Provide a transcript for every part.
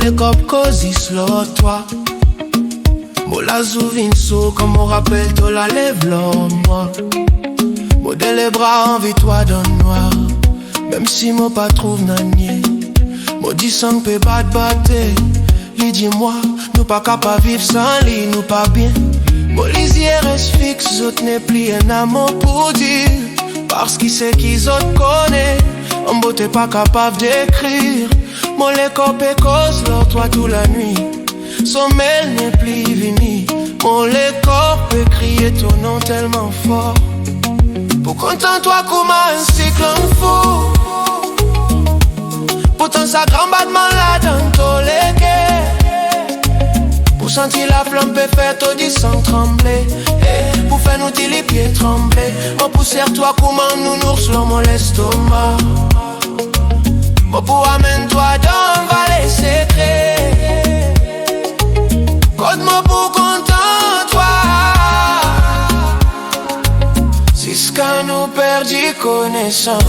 les cop cosy slow toi. La souvinso comme on rappelle toi la lève l'homme moi. Modèle les bras envie toi dans le noir. Même si moi pas trouve nanier. Moi dis sans peut pas te battre. Lui dis-moi, nous pas capable vivre sans lui, nous pas bien. Moi lisier reste fixe, autres n'est plus un amour pour dire. Parce qu'il sait qu'ils autres connaissent. En beauté pas capable d'écrire. Moi les copes cause l'autre toi toute la nuit. Sommeil n'est plus fini. Mon les corps peut crier ton nom tellement fort. Pour content toi comme un cyclone fou. Pourtant ça grand battement là dans tous les quais. Pour sentir la flamme peut faire tout dit sans trembler. Pour faire nous dire les pieds trembler. Moi pour serre toi comme un nounours sur mon estomac. Moi pour amène toi dans vallée secret. Code-moi pour content toi. Si ce qu'on nous perdit connaissance.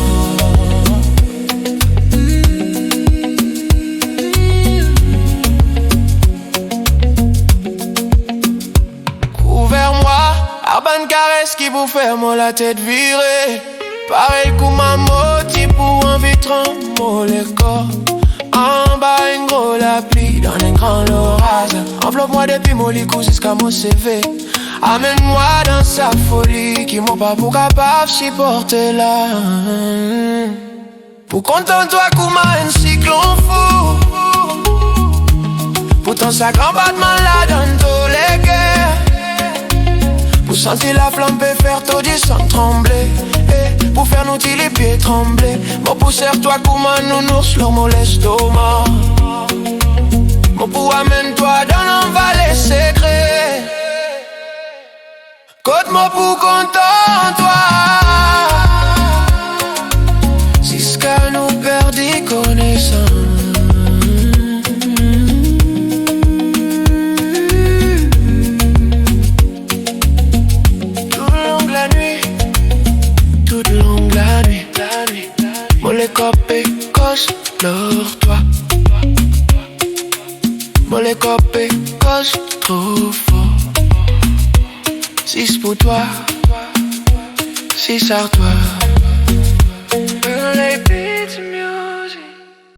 Couvert-moi, arban caresse qui vous fait moi la tête virée. Pareil comme ma moti pour un vitron, moi les corps. En bas un gros la pluie dans un grand orage. Enveloppe-moi depuis mon lit jusqu'à mon CV. Amène-moi dans sa folie qui m'ont pas pour capable supporter là. Pour content toi comme un cyclone fou. Pourtant ça grand battement là dans tous les guerres. Pour sentir la flamme peut faire tout dire sans trembler. Pour faire nous dire les pieds trembler. Moi pour serre toi comme un nounours sur mon estomac. Moi pour amène toi dans un vallée secret. Code-moi pour content toi. Si ce qu'on nous perdit connaissance. Les copés cause leur toi. Moi les copés cause trop fort. Si c'est pour toi, si c'est à toi.